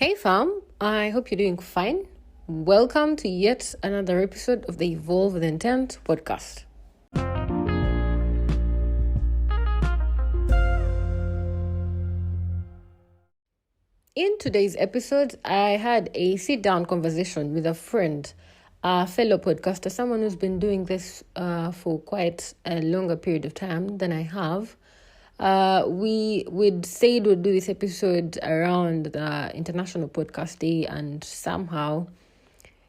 Hey fam, I hope you're doing fine. Welcome to yet another episode of the Evolve with Intent podcast. In today's episode, I had a sit-down conversation with a friend, a fellow podcaster, someone who's been doing this for quite a longer period of time than I have. We'd said we'd do this episode around the International Podcast Day, and somehow,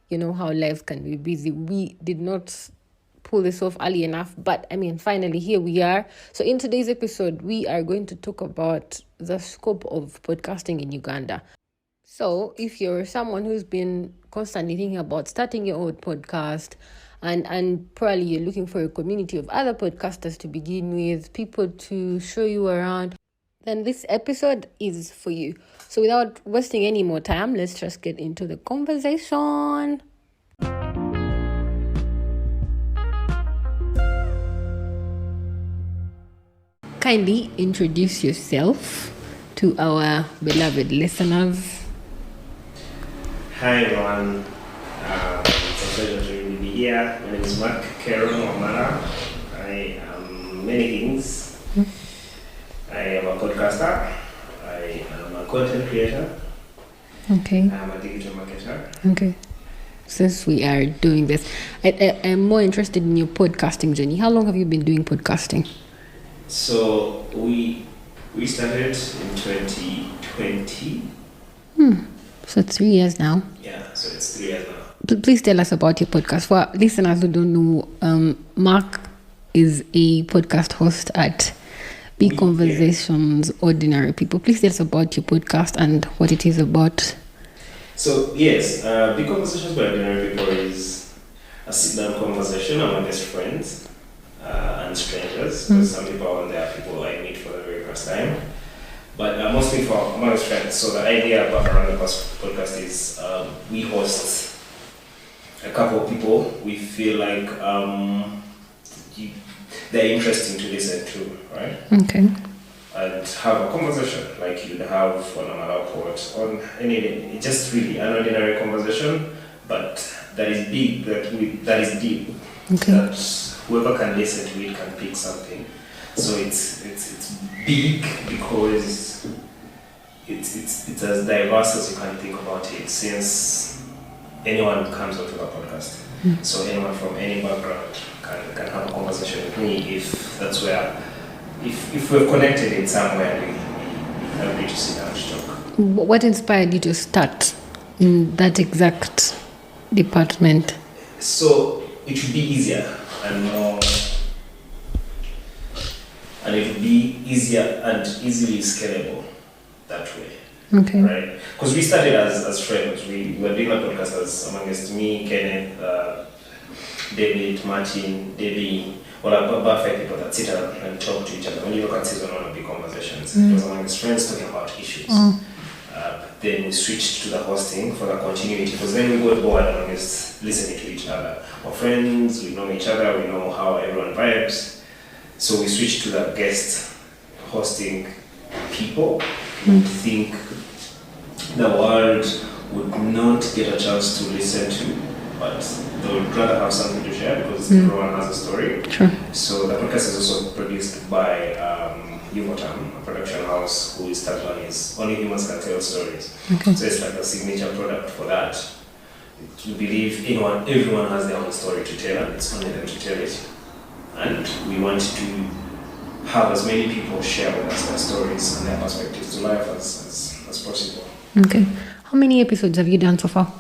you know how life can be busy. We did not pull this off early enough, but finally here we are. So in today's episode, we are going to talk about the scope of podcasting in Uganda. So if you're someone who's been constantly thinking about starting your own podcast, and probably you're looking for a community of other podcasters to begin with, people to show you around, then this episode is for you. So without wasting any more time, let's just get into the conversation. Kindly introduce yourself to our beloved listeners. Hi everyone, it's a pleasure to be here. My name is Keron Wamala. I am many things. I am a podcaster. I am a content creator. Okay. I am a digital marketer. Okay. Since we are doing this, I'm more interested in your podcasting journey. How long have you been doing podcasting? So we started in 2020. So 3 years now. Yeah, so it's 3 years now. Please tell us about your podcast. For listeners who don't know, Mark is a podcast host at Big Conversations, Ordinary People. Please tell us about your podcast and what it is about. So yes, Big Conversations by Ordinary People is a sit-down conversation among best friends and strangers. Because some people out there are people I meet for the very first time. But mostly for among friends. So the idea around the podcast is we host a couple of people we feel like they're interesting to listen to, right? Okay. And have a conversation like you'd have on a Malaport, on any, just really an ordinary conversation, but that is big, that is deep, okay. That whoever can listen to it can pick something. So it's big because it's as diverse as you can think about it, since anyone comes onto the podcast. So anyone from any background can have a conversation with me if that's where, if we've connected in some way and we agree to sit down to talk. What inspired you to start in that exact department? So it would be easier and more, and it would be easier and easily scalable that way. Okay. Right? Because we started as friends. We were doing a podcast as amongst me, Kenneth, David, Martin, Debbie, about 5 people that sit around and talk to each other. When you look at season 1 of Big Conversations, it was amongst friends talking about issues. Then we switched to the hosting for the continuity, because then we got bored amongst listening to each other. We're friends, we know each other, we know how everyone vibes. So we switched to the guest hosting people. I think the world would not get a chance to listen to, but they would rather have something to share because everyone has a story. Sure. So the podcast is also produced by Yumotam, a production house who is tagline Only Humans Can Tell Stories. Okay. So it's like a signature product for that. We believe everyone has their own story to tell, and it's only them to tell it. And we want to have as many people share with us their stories and their perspectives to life as possible. Okay. How many episodes have you done so far?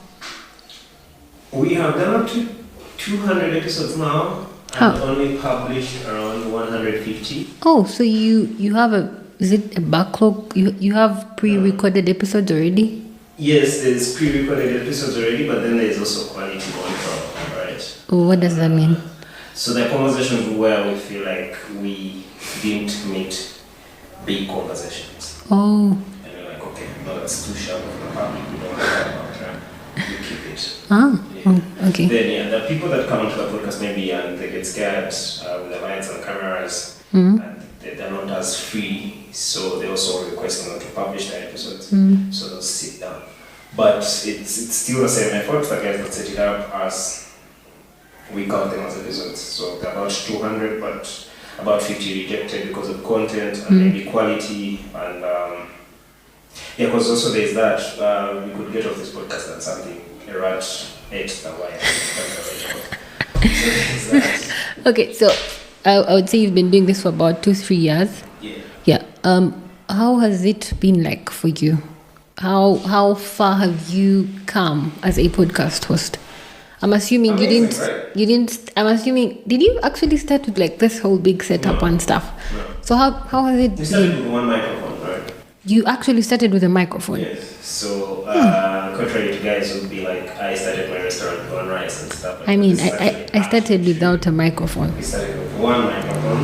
We have done up to 200 episodes now, and only published around 150. Oh, so you have is it a backlog? You have pre-recorded episodes already? Yes, there's pre-recorded episodes already, but then there's also quality control, right? What does that mean? So the conversations where we feel like we didn't meet big conversations. Oh. And we're like, okay, no, that's too shallow for the public, we don't want to talk about it, right? We keep it. Ah, Yeah. oh, okay. Then the people that come onto the podcast maybe and they get scared with the lights and cameras, Mm-hmm. and they're not as free so they also request not to publish the episodes. So they'll sit down. But it's still the same effort. The guys that set it up as we count them as episodes. So they're about 200, but about 50 rejected because of content and maybe quality and yeah, because also there's that we could get off this podcast and something a rat ate the wire. So there's that. Okay, so I would say you've been doing this for about 2-3 years. Yeah. How has it been like for you? How far have you come as a podcast host? I'm assuming Amazing, right? you didn't. I'm assuming, did you actually start with like this whole big setup and stuff? No. So how has it We started been? with one microphone, right? You actually started with a microphone. Yes. So contrary to guys who would be like, I started my restaurant with one rice and stuff. I mean, This is I actually started without a microphone. We started with one microphone.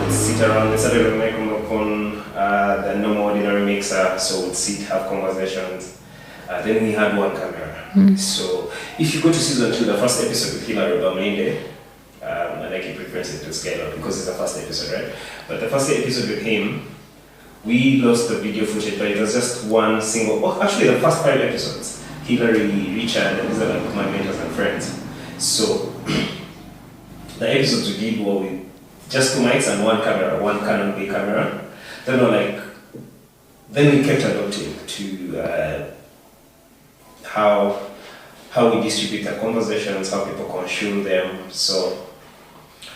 We'd sit around. We started with a microphone, the normal ordinary mixer. So we'd sit, have conversations. Then we had one camera. So if you go to season 2, the first episode with Hilary Bamlinde, and I keep referencing to Skylar because it's the first episode, right? But the first episode with him, we lost the video footage, but it was just one single. Oh, actually, the first 5 episodes, Hilary, Richard, and these are like my mentors and friends. So the episodes we did were with just 2 mics and one camera, one Canon B camera. Then we kept adopting to how we distribute the conversations, how people consume them. So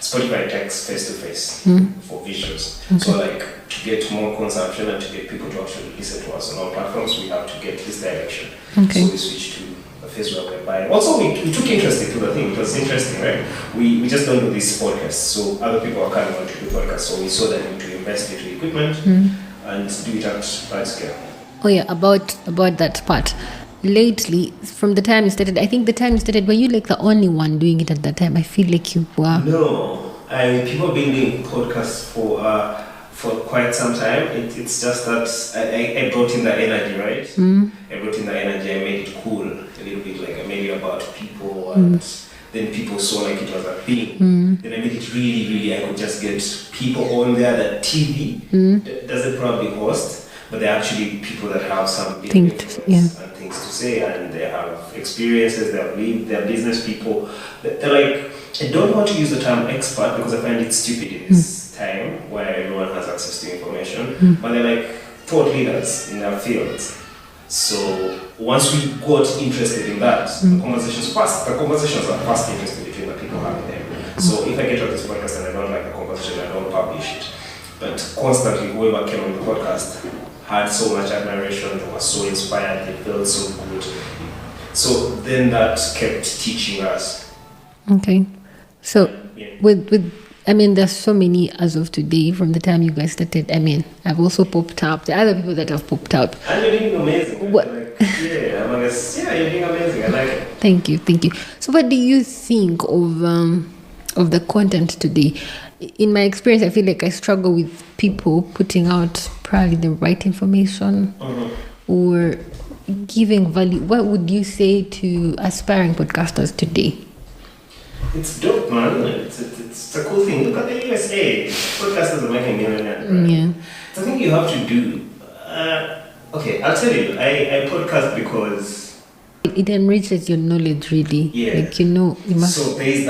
Spotify takes face-to-face for visuals. So like to get more consumption and to get people to actually listen to us on all platforms, we have to get this direction. Okay. So we switched to a face whereby also we took interest into the thing. It was interesting, right? We just don't do these podcasts. So other people are coming on to do podcasts. So we saw that we need to invest into equipment and do it at large scale. Oh yeah, about that part. Lately, from the time you started, I think the time you started, were you like the only one doing it at that time? I feel like you were. No, people have been doing podcasts for quite some time. It's just that I brought in the energy, right? I brought in the energy. I made it cool a little bit, like I made it about people, and then people saw like it was a thing. Then I made it really. I could just get people on there that TV doesn't probably host, but they're actually people that have some big influence and things to say, and they have experiences, they have lived, they're business people. They're like, I don't want to use the term expert because I find it stupid in this time where everyone has access to information, but they're like thought leaders in their fields. So once we got interested in that, the conversations are fast interesting between the people having them. So if I get on this podcast and I don't like the conversation, I don't publish it. But constantly, whoever came on the podcast had so much admiration, they were so inspired, they felt so good. So then that kept teaching us. Okay. So with I mean, there's so many as of today from the time you guys started. I mean, I've also popped up. There are other people that have popped up. And you're doing amazing. What? Like, you're doing amazing. I like it. Thank you. So what do you think of the content today? In my experience, I feel like I struggle with people putting out probably the right information or giving value. What would you say to aspiring podcasters today? It's dope, man. It's a cool thing. Look at the USA. Podcasters are making millionaires, right? Yeah. It's a thing you have to do. Okay, I'll tell you. I podcast because it enriches your knowledge, really. Yeah. Like, you know, you must. So there's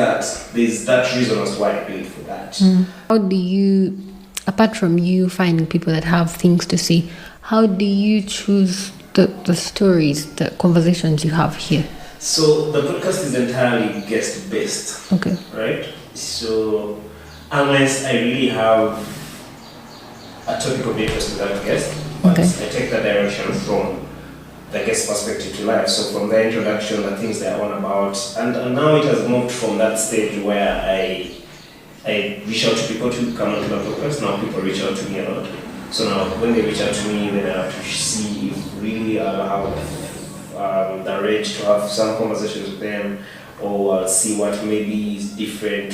that reason as why I do it for that. How do you, apart from you finding people that have things to say, how do you choose the stories, the conversations you have here? So the podcast is entirely guest-based. Okay. Right? So unless I really have a topic of interest with that guest, but I take that direction from the guest perspective to life. So from the introduction, the things they're on about, and now it has moved from that stage where I reach out to people to come onto the podcast. Now people reach out to me a lot. So now when they reach out to me, then I have to see if really I have the rage to have some conversations with them, or see what maybe is different,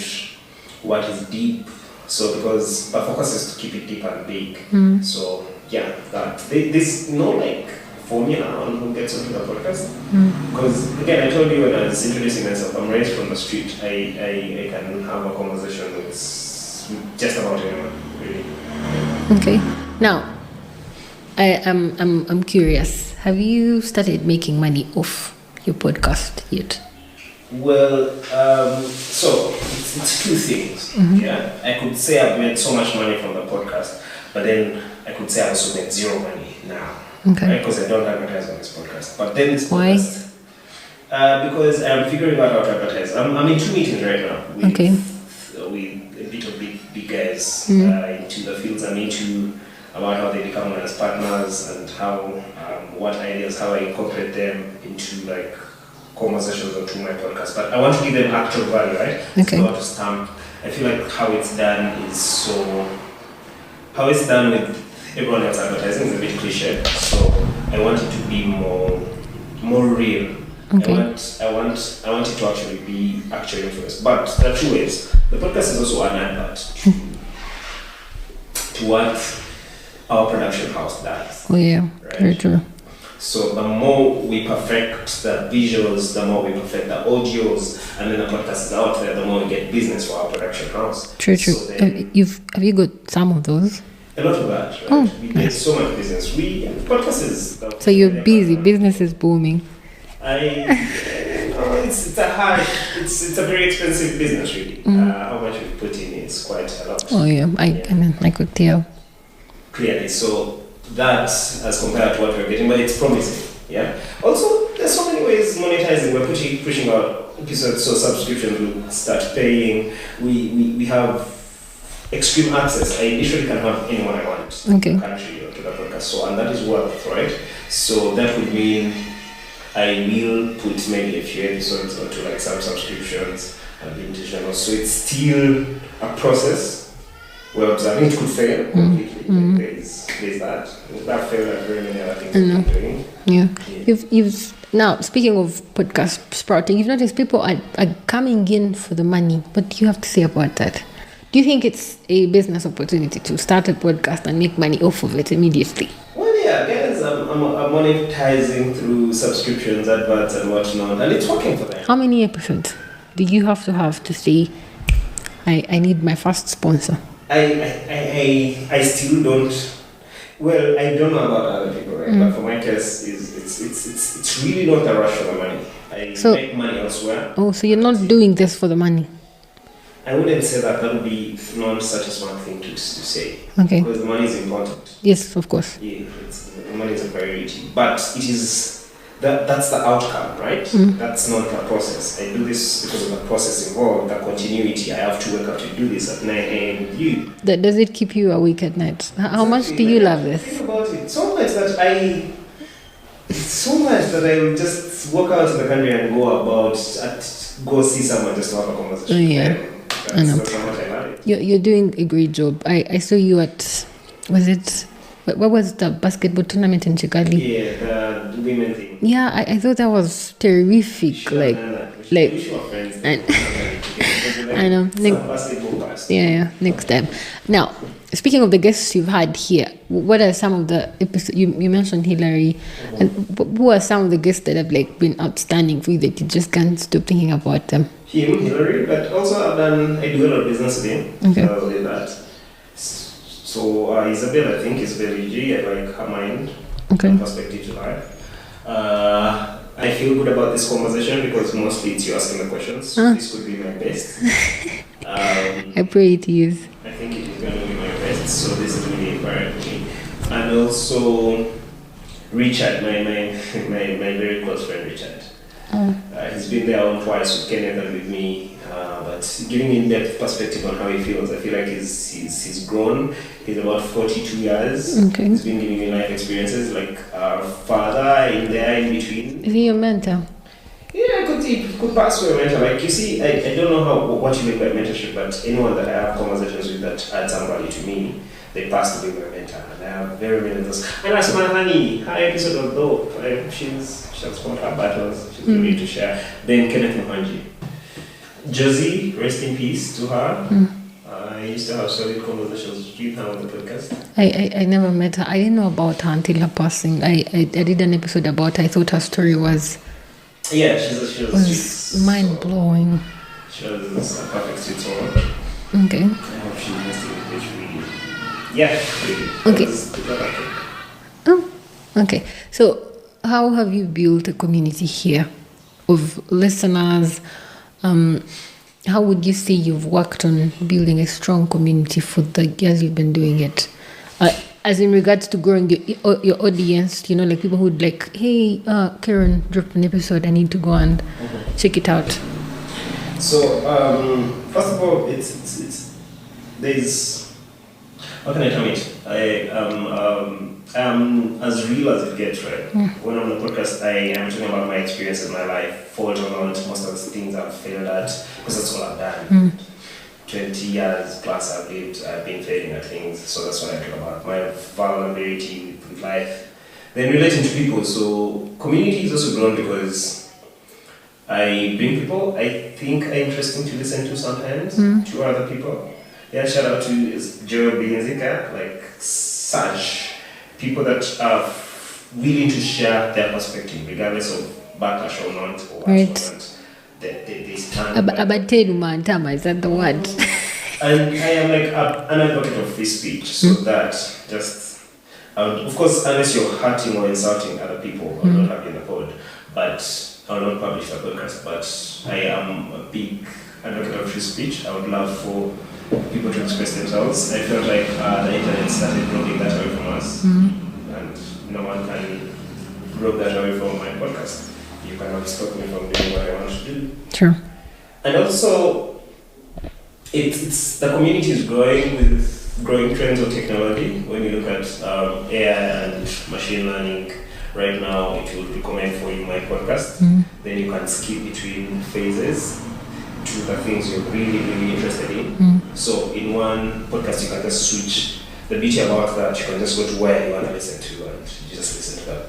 what is deep. So because the focus is to keep it deep and big. So yeah, that there's no like formula on who gets onto the podcast. Because again, I told you when I was introducing myself, I'm raised from the street. I can have a conversation with just about anyone, really. Okay. Now, I'm curious. Have you started making money off your podcast yet? Well, so it's two things. Yeah, I could say I've made so much money from the podcast, but then I could say I also made zero money now. Okay. Right? Because I don't advertise on this podcast. But then this Why? podcast, because I'm figuring out how to advertise. I'm in 2 meetings right now. With a bit of big guys into the fields I'm into, about how they become as partners and how what ideas, how I incorporate them into like conversations onto my podcast. But I want to give them actual value, right? Okay. It's not to stamp. I feel like how it's done with everyone else advertising is a bit cliche. So I want it to be more real. Okay. I want it to actually be actual influence. But there are two ways. The podcast is also an advert to what our production house does. Oh yeah, right? very true. So the more we perfect the visuals, the more we perfect the audios, and then the podcast is out there, the more we get business for our production house. True. So then, Have you got some of those? a lot of that, right? Oh, We get so much business. Podcast is. So you're busy. Business is booming. It's a very expensive business, really. How much we put in is quite a lot. Oh yeah, I could tell. Clearly, so that's as compared to what we're getting, but it's promising. Yeah. Also, there's so many ways monetizing. We're pushing out episodes, so subscriptions will start paying. We have extreme access. I literally can have anyone I want to the country or to the podcast. So, and that is wealth, right? So that would mean I will put maybe a few episodes onto like some subscriptions and be intentional. So it's still a process. We're observing it could fail completely. There's that failed at very many other things we're doing. Yeah. You've now, speaking of podcast sprouting, you've noticed people are coming in for the money. What do you have to say about that? Do you think it's a business opportunity to start a podcast and make money off of it immediately? Well, yeah, guys, I'm monetizing through subscriptions, adverts, and whatnot, and it's working for them. How many episodes do you have to say, I need my first sponsor? I still don't. Well, I don't know about other people, right? But for my case, it's really not a rush for the money. I make money elsewhere. Oh, so you're not doing this for the money? I wouldn't say that. That would be not such a smart thing to say. Okay. Because the money is important. Yes, of course. Yeah, the money is a priority, but it is. That's the outcome, right? That's not the process. I do this because of the process involved, the continuity. I have to wake up to do this at 9 a.m. with you. Does it keep you awake at night? How much do you love this? Think about it. So much that I will just walk out to the country and go see someone just to have a conversation. Oh, yeah. I know. That's how much I love it. You're doing a great job. I saw you at, what was the basketball tournament in Chigali? Yeah, the women thing. Yeah, I thought that was terrific. I know. Next time. Now, speaking of the guests you've had here, what are some of the episodes? You mentioned Hillary, and who are some of the guests that have been outstanding for you that you just can't stop thinking about them? Hillary, but also I do a lot of business with him. Okay. With that. So Isabel, I think, is very G. I like her mind, perspective to life. I feel good about this conversation because mostly it's you asking the questions. This could be my best. I pray it is. I think it is going to be my best. So this is really important for me. And also Richard, my very close friend Richard. He's been there on twice with Kenneth and with me. But giving in-depth perspective on how he feels, I feel like he's grown. He's about 42 years. Okay. He's been giving me life experiences like our father in between. Is he your mentor? Yeah, could pass for a mentor. Like you see, I don't know what you mean by mentorship, but anyone that I have conversations with that adds some value to me, they pass to be my mentor. And I have very many of those. And that's my honey. Her episode was dope. She's fought her battles. She's ready to share. Then Kenneth Mohanji. Josie, rest in peace to her. I used to have solid conversations with her on the podcast. I never met her. I didn't know about her until her passing. I did an episode about her. I thought her story was mind blowing. She was a perfect sweet soul. Okay. I hope she rested in peace. Yeah. Okay. Oh, okay. So, how have you built a community here of listeners? How would you say you've worked on building a strong community for the years you've been doing it? As in regards to growing your audience, like people who'd like, hey, Keron dropped an episode, I need to go and check it out. So, first of all, it's there's, how can I term it? I'm as real as it gets, right? When I'm on the podcast, I am talking about my experience in my life, fault or not, most of the things I've failed at, because that's all I've done. 20 years plus I've been failing at things, so that's what I talk about. My vulnerability with life. Then relating to people, so community is also grown because I bring people I think are interesting to listen to sometimes, to other people. Yeah, shout out to Joe Bienzika, like such people that are willing to share their perspective, regardless of backlash or not, or whatsoever. They stand. Abatenu is that the word? And I am like an advocate of free speech, so that just, of course, unless you're hurting or insulting other people, I'll not have you in the pod, but I'll not publish the podcast. But I am a big advocate of free speech. I would love for people to express themselves. I felt like the internet started blocking that away from us, and no one can block that away from my podcast. You cannot stop me from doing what I want to do. Sure. And also, it's the community is growing with growing trends of technology. When you look at AI and machine learning, right now it will recommend for you my podcast. Then you can skip between phases to the things you're really, really interested in. So in one podcast, you can just switch. The beauty about that, you can just go to where you want to listen to, and you just listen to that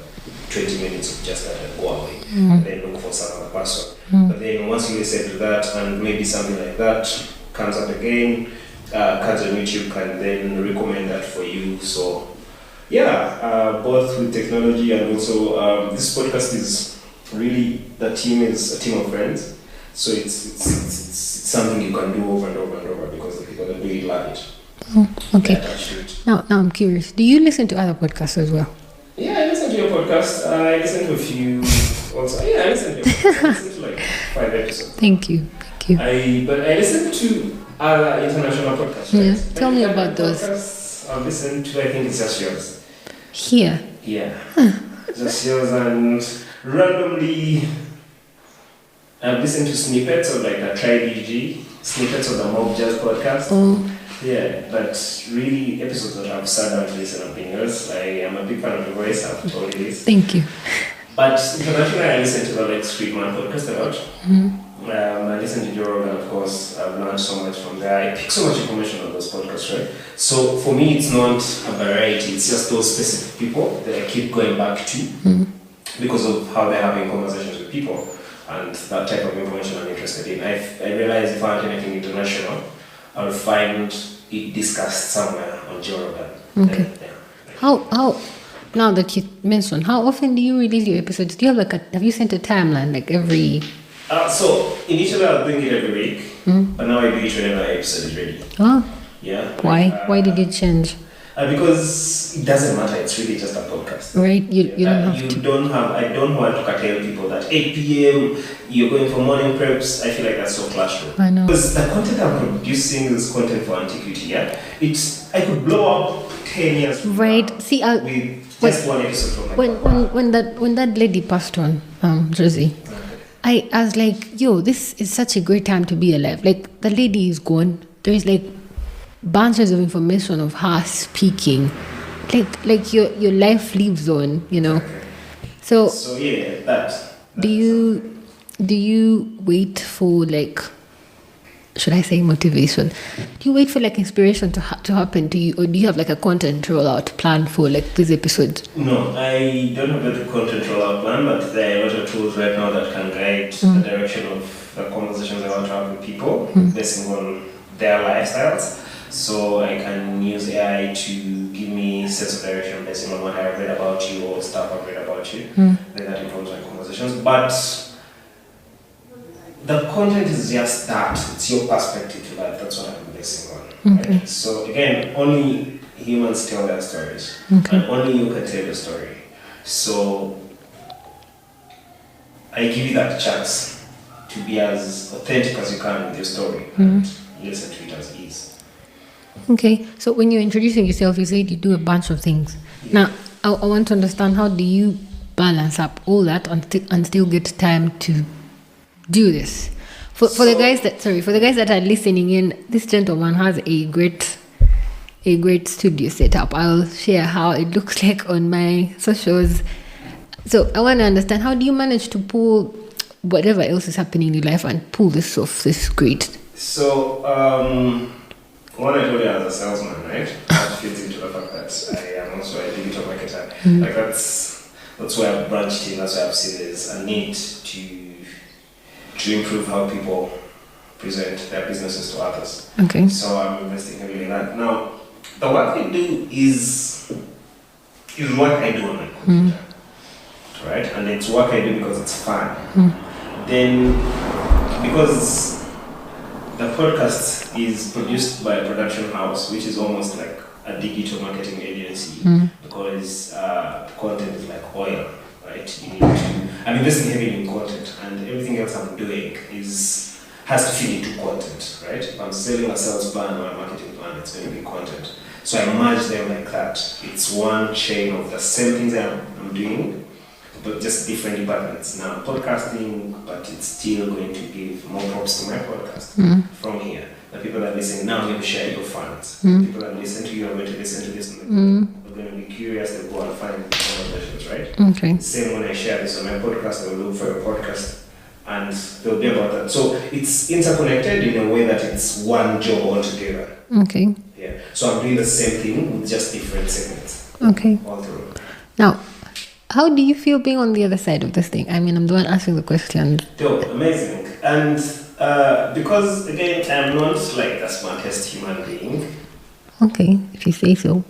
20 minutes of just that and go away, and then look for some other person. But then once you listen to that, and maybe something like that comes up again, comes on YouTube, can then recommend that for you. So yeah, both with technology and also this podcast is really, the team is a team of friends. So it's something you can do over and over and over because the people that do it love it. Oh, okay. Now I'm curious. Do you listen to other podcasts as well? Yeah, I listen to your podcast. I listen to a few also. Yeah, I listen to your podcast. I listen to like 5 episodes. Thank you. But I listen to other international podcasts. Right? Yeah. Tell me about those. Podcasts I've listened to, I think it's just yours. Here? Yeah. Just yours, and randomly I've listened to snippets of like the Tri-BG, snippets of the Mob Jazz podcast. Oh. Yeah, but really episodes that I've sat down to listen to yours. I am a big fan of your voice, I've told you this. Thank you. But internationally, I listen to the like Streetman podcast a lot. I listen to Joe Rogan, of course. I've learned so much from there. I pick so much information on those podcasts, right? So for me, it's not a variety. It's just those specific people that I keep going back to because of how they're having conversations with people and that type of information I'm interested in. I realize if I want anything international, I'll find it discussed somewhere on Joe Rogan. Okay. How now that you mentioned, how often do you release your episodes? Do you have have you sent a timeline like every? So initially I was doing it every week, but now I do it whenever the episode is ready. Oh. Yeah. Why? Why did you change? Because it doesn't matter. It's really just a podcast. Right. You don't have to. I don't want to curtail people that 8 p.m. you're going for morning preps. I feel like that's so classroom. I know. Because the content I'm producing is content for antiquity. Yeah. I could blow up 10 years. Right. See, with just one episode from when that lady passed on, Josie. I was like, yo, this is such a great time to be alive. Like, the lady is gone. There's like bunches of information of her speaking. Like your life lives on, So yeah, that. Do you wait for like, should I say motivation? Do you wait for like inspiration to happen to you, or do you have like a content rollout plan for like this episode? No, I don't have a content rollout plan, but there are a lot of tools right now that can guide the direction of the conversations I want to have with people, based on their lifestyles. So I can use AI to give me sense of direction based on what I've read about you or stuff I've read about you. Then that informs my conversations. But the content is just that. It's your perspective to life. That's what I'm basing on. Okay. Right? So again, only humans tell their stories, Okay. and only you can tell your story. So I give you that chance to be as authentic as you can with your story and listen to it as it is. Okay, so when you're introducing yourself, you said you do a bunch of things. Now, I want to understand, how do you balance up all that and still get time to do this? For the guys that are listening in, this gentleman has a great studio setup. I'll share how it looks like on my socials. So I want to understand, how do you manage to pull whatever else is happening in your life and pull this off? This is great. So, what I told you as a salesman, right? That fits into the fact that I am also a digital marketer. Like that's where I've branched in. That's where I've seen there's a need to improve how people present their businesses to others. Okay. So I'm investing heavily in that. Now, the work I do is what I do on my computer, right? And it's work I do because it's fun. Then, because the podcast is produced by a production house, which is almost like a digital marketing agency, because content is like oil, right? You need to. I'm investing heavily in content, and everything else I'm doing has to feed into content, right? If I'm selling a sales plan or a marketing plan, it's going to be content. So I merge them like that. It's one chain of the same things I'm doing, but just different departments. Now podcasting, but it's still going to give more props to my podcast from here. The people that listen now, I'm going to share your fans. People that listen to you are going to listen to this, and they're going to be curious. They'll go and find conversations, right? Okay. Same when I share this on my podcast, they'll look for your podcast, and they'll be about that. So it's interconnected in a way that it's one job altogether. Okay. Yeah. So I'm doing the same thing with just different segments. Okay. All through. Now, how do you feel being on the other side of this thing? I mean, I'm the one asking the question. Dope, amazing. And because, again, I'm not like the smartest human being. Okay, if you say so.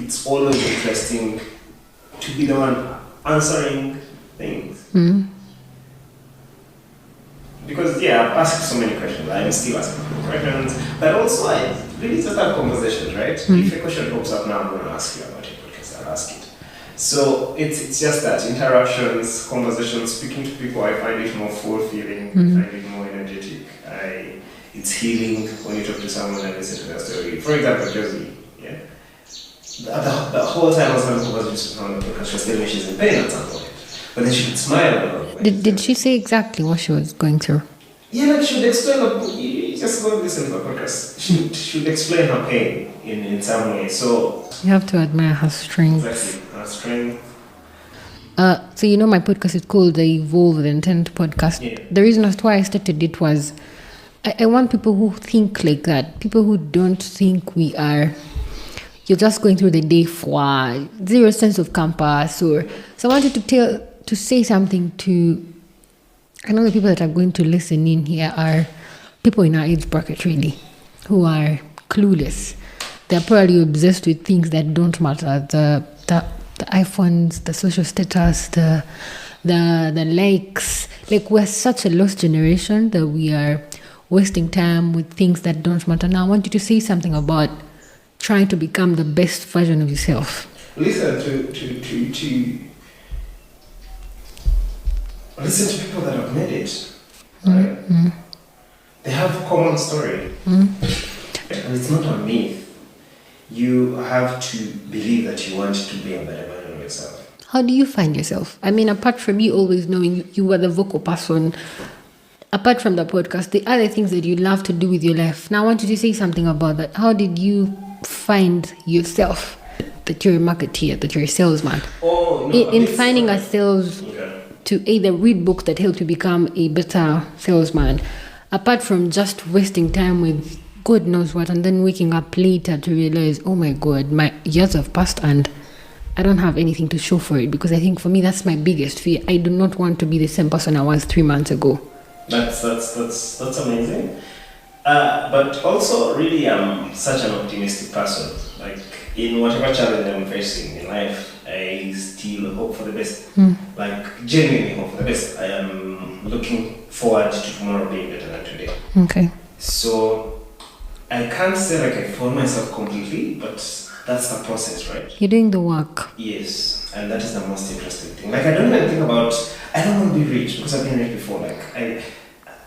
It's always interesting to be the one answering things. Because, I've asked so many questions. I'm still asking questions. But also, I really just have conversations, right? If a question pops up now, I'm going to ask you about it because I'll ask it. So it's just that interactions, conversations, speaking to people. I find it more fulfilling. I find it more energetic. It's healing when you talk to someone and listen to their story. For example, Josie, the whole time I was having conversations on the podcast, she was telling me she's in pain at some point, but then she would smile. Did she say exactly what she was going through? Yeah, like she would explain. You just go listen to the podcast. She would explain her pain in some way. So you have to admire her strength. Exactly, her strength. So my podcast is called the Evolve with Intent podcast. Yeah. The reason as to why I started it was I want people who think like that. People who don't think we are. You're just going through the day for zero sense of compass, so I wanted to say something to. I know the people that are going to listen in here are people in our age bracket, really, who are clueless. They're probably obsessed with things that don't matter. The iPhones, the social status, the likes. Like, we're such a lost generation that we are wasting time with things that don't matter. Now, I want you to say something about trying to become the best version of yourself. Listen to people that have made it. Right? They have a common story. And it's not a myth. You have to believe that you want to be a better version of yourself. How do you find yourself? I mean, apart from you always knowing you were the vocal person, apart from the podcast, the other things that you love to do with your life. Now, I want you to say something about that. How did you find yourself? That you're a marketeer, that you're a salesman. In finding ourselves to either read books that help you become a better salesman, apart from just wasting time with God knows what, and then waking up later to realize, oh my God, my years have passed and I don't have anything to show for it. Because I think for me, that's my biggest fear. I do not want to be the same person I was 3 months ago. That's amazing. But also, really, I'm such an optimistic person. Like, in whatever challenge I'm facing in life, I still hope for the best. Like, genuinely hope for the best. I am looking forward to tomorrow being better than today. Okay. So, I can't say like I found myself completely, but that's the process, right? You're doing the work. Yes, and that is the most interesting thing. Like I don't even think about. I don't want to be rich because I've been rich before. Like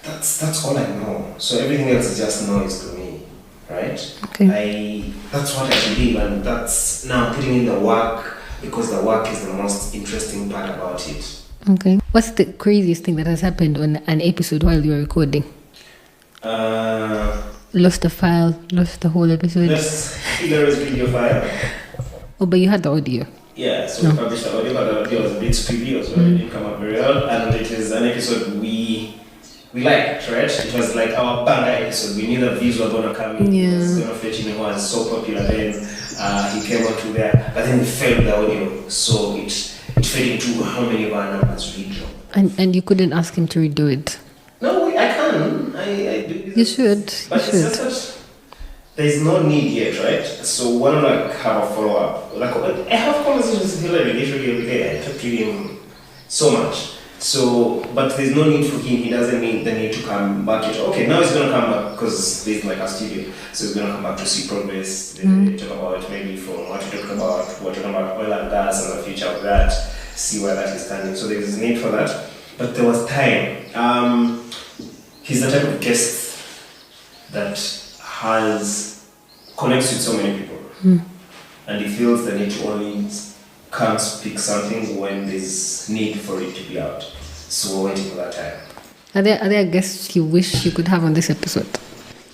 that's all I know. So everything else is just noise to me, right? Okay. That's what I believe, and that's now I'm putting in the work because the work is the most interesting part about it. Okay. What's the craziest thing that has happened on an episode while you were recording? Lost the file, lost the whole episode. There was video file. Oh, but you had the audio. Yeah, so we published the audio, but the audio was a bit squeaky, so it didn't come up very well. And it is an episode we liked, right? It was like our banger episode. We knew the views were gonna come in. Yeah. It was gonna fetch him. He was so popular then. He came onto there, but then we failed the audio, so it fed into how many of our numbers we dropped. And you couldn't ask him to redo it. No, I can. I do. You should. But it's just that there's no need yet, right? So why don't I have a follow up? Like I have conversations with Hillary literally every day. I talk to him so much. So, but there's no need for him. He doesn't need the need to come back. Okay, now he's gonna come back because there's like a studio. So he's gonna come back to see progress. Talk about maybe from what we talked about. We're talking about oil and gas and the future of that. See where that is standing. So there's need for that. But there was time. He's the type of guest that connects with so many people, and he feels the need to only come speak something when there's need for it to be out. So we're waiting for that time. Are there guests you wish you could have on this episode?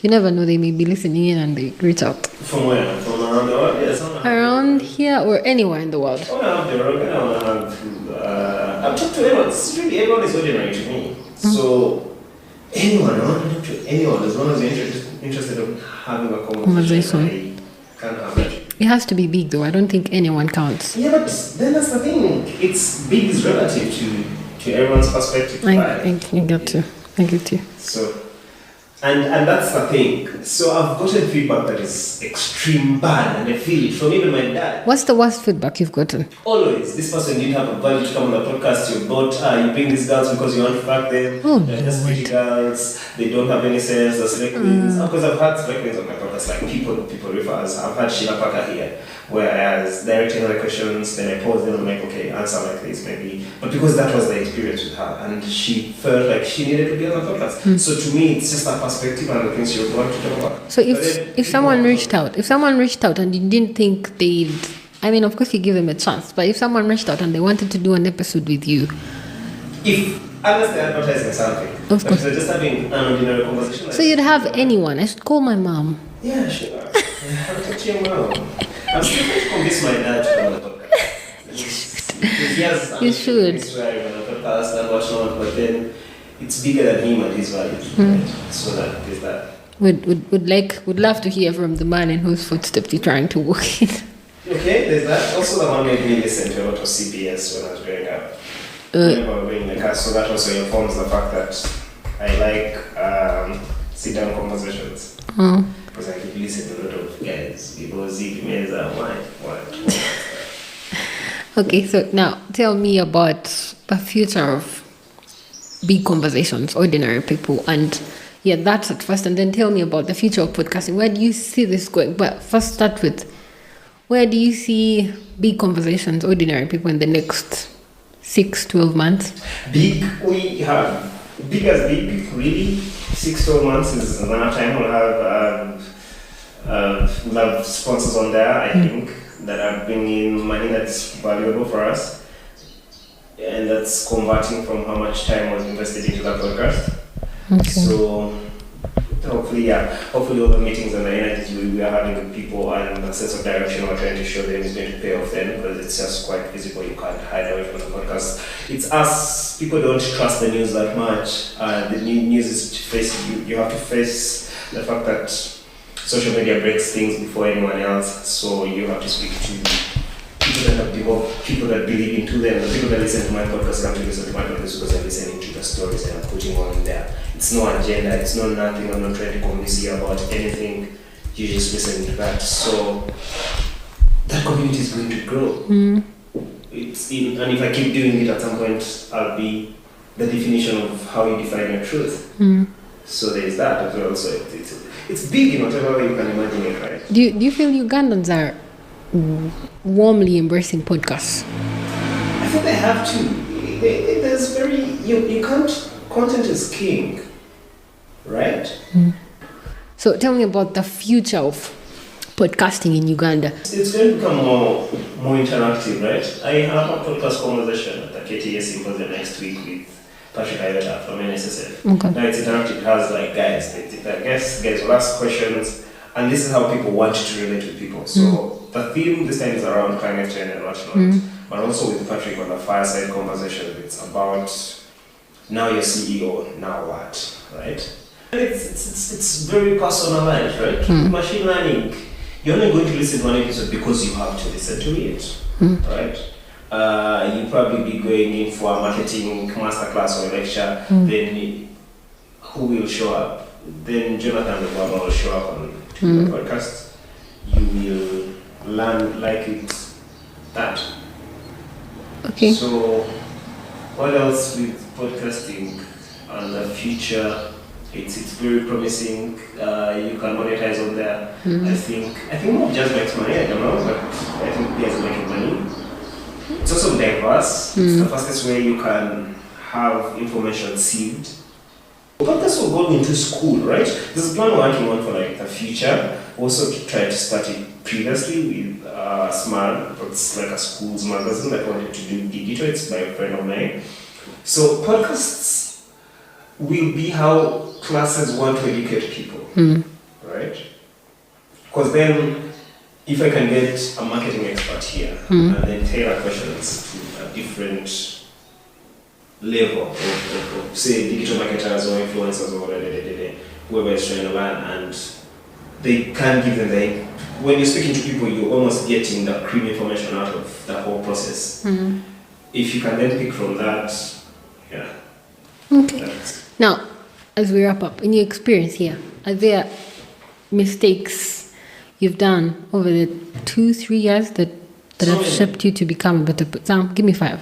You never know, they may be listening in and they reach out. From where? From around the world? Yes. Around here or anywhere in the world. I've talked to everyone. Really, everyone is ordinary to me. So anyone, I want to talk to anyone as long as you're interested in having a conversation. I can't have it. It has to be big though. I don't think anyone counts. Yeah, but then that's the thing. It's big is relative to everyone's perspective. I get you. So, and that's the thing. So I've gotten feedback that is extreme bad, and I feel it from even my dad. What's the worst feedback you've gotten? Always, this person didn't have a value to come on the podcast. You bring these girls because you want to fuck them. Oh, they're just pretty girls. They don't have any sense. They're select queens. Because I've had select queens on my podcast, like people refers. I've had Sheila Parker here, where I was directing her questions, then I pause them and I'm like, okay, answer like this maybe. But because that was the experience with her, and she felt like she needed to be on the podcast. So to me, it's just a perspective and the things she would want to talk about. So if someone reached out and you didn't think they'd, I mean, of course you give them a chance, but if someone reached out and they wanted to do an episode with you, unless they're advertising something, of course, they're just having an ordinary conversation. So you'd have anyone. I should call my mom. Yeah, sure. I have to talk to your mom. I'm still trying to convince my dad to come on the podcast. You should. And whatnot, but then it's bigger than him and his values. Right? So that is that. Would love to hear from the man in whose footsteps you're trying to walk in. Okay, there's that. Also, the one made me listen to a lot of CPS when I was growing up. Whenever we were in the car, so that also informs the fact that I like sit-down conversations. Because I could listen to a lot of guys. People see meza, what. Okay, so now tell me about the future of big conversations, ordinary people, and that's at first, and then tell me about the future of podcasting. Where do you see this going? But first start with, where do you see big conversations, ordinary people in the next 6-12 months? Big, we have big as big, really. 6-12 months is enough time. We'll have sponsors on there, I think, that are bringing money that's valuable for us. And that's converting from how much time was invested into that podcast. Okay. So hopefully all the meetings and the energies we are having with people and the sense of direction we're trying to show them is going to pay off then, because it's just quite visible. You can't hide away from the podcast. It's us. People don't trust the news that much. The news is to face you have to face the fact that social media breaks things before anyone else. So you have to speak to people that have developed, people that believe into them. The people that listen to my podcast come to listen to my podcast because they're listening to the stories and I'm putting one in there. It's no agenda, it's no nothing. I'm not trying to convince you about anything. You just listen to that. So that community is going to grow. And if I keep doing it, at some point I'll be the definition of how you define your truth. So there is that as well. So it's big in whatever way you can imagine it, right? Do you feel Ugandans are warmly embracing podcasts? I think they have to. There's very you can't. Content is king, right? So tell me about the future of podcasting in Uganda. It's going to become more interactive, right? I have a podcast conversation at the KTS symposium next week with Patrick Ayota from NSSF. Okay. Now it's interactive. It has like guys will ask questions, and this is how people want to relate with people. So the theme this time is around climate change and whatnot, but also with Patrick on the fireside conversation, it's about now you're CEO, now what, right? And it's very personalized, right? Machine learning, you're only going to listen to one episode because you have to listen to it, right? You'll probably be going in for a marketing masterclass or a lecture, then who will show up? Then Jonathan Wamala will show up on the podcast. You will learn like it, that. Okay. So, what else with podcasting and the future? It's very promising. You can monetize on there. I think not just makes money. I don't know, but I think there's making money. It's also diverse. It's the fastest way you can have information sieved. Podcasts will go into school, right? There's a plan we're working on for like the future. Also tried to start it previously with Smart. It's like a school's magazine that wanted to do digital. It's by a friend of mine. So podcasts will be how classes want to educate people, right? Because then, if I can get a marketing expert here and then tailor questions to a different level of say, digital marketers or influencers or whatever, whoever is trying to learn, and they can give them when you're speaking to people, you're almost getting the cream information out of the whole process. If you can then pick from that, yeah. Okay. Now, as we wrap up, in your experience here, are there mistakes you've done over the 2-3 years that have shaped you to become a better person? Sam, give me 5.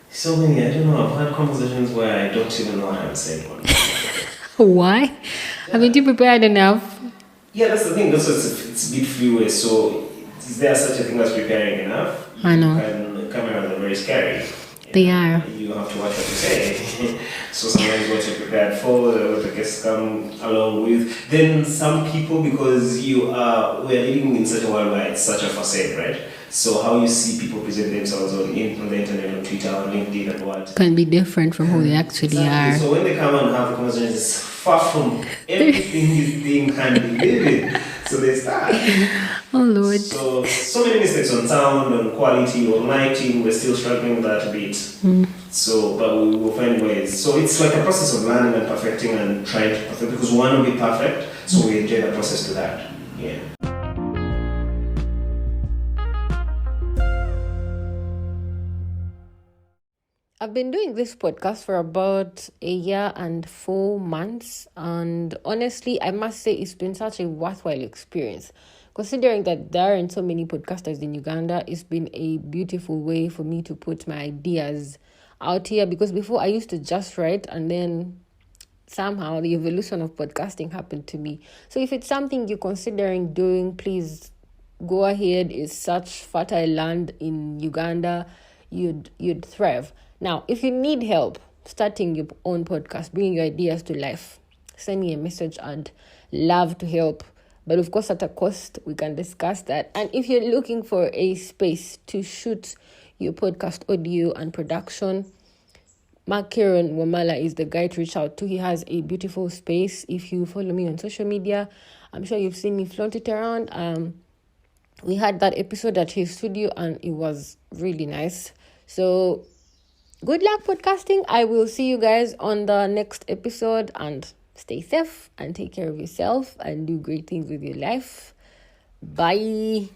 So many, I don't know. I've had conversations where I don't even know what I'm saying. Why? Yeah. Haven't you prepared enough? Yeah, that's the thing. Also, it's a bit freeway. So, is there such a thing as preparing enough? I know. Cameras are very scary. They are. You have to watch what you say. So sometimes what you're prepared for, what the guests come along with. Then some people, because we're living in such a world where it's such a facade, right? So how you see people present themselves on the internet, on Twitter, on LinkedIn, and what can be different from who they actually are. So when they come and have conversations, it's far from everything this thing can be living. So they start. Oh Lord. So many mistakes on sound, on quality, on lighting. We're still struggling with that a bit. So, but we will find ways. So it's like a process of learning and perfecting and trying to perfect, because we want to be perfect. So we enjoy the process to that. Yeah. I've been doing this podcast for about 1 year and 4 months, and honestly, I must say it's been such a worthwhile experience. Considering that there aren't so many podcasters in Uganda, it's been a beautiful way for me to put my ideas out here, because before I used to just write, and then somehow the evolution of podcasting happened to me. So if it's something you're considering doing, please go ahead. It's such fertile land in Uganda. You'd thrive. Now, if you need help starting your own podcast, bringing your ideas to life, send me a message. I'd love to help. But of course, at a cost, we can discuss that. And if you're looking for a space to shoot your podcast audio and production, Keron Wamala is the guy to reach out to. He has a beautiful space. If you follow me on social media, I'm sure you've seen me flaunt it around. We had that episode at his studio and it was really nice. So good luck podcasting. I will see you guys on the next episode, and stay safe and take care of yourself and do great things with your life. Bye.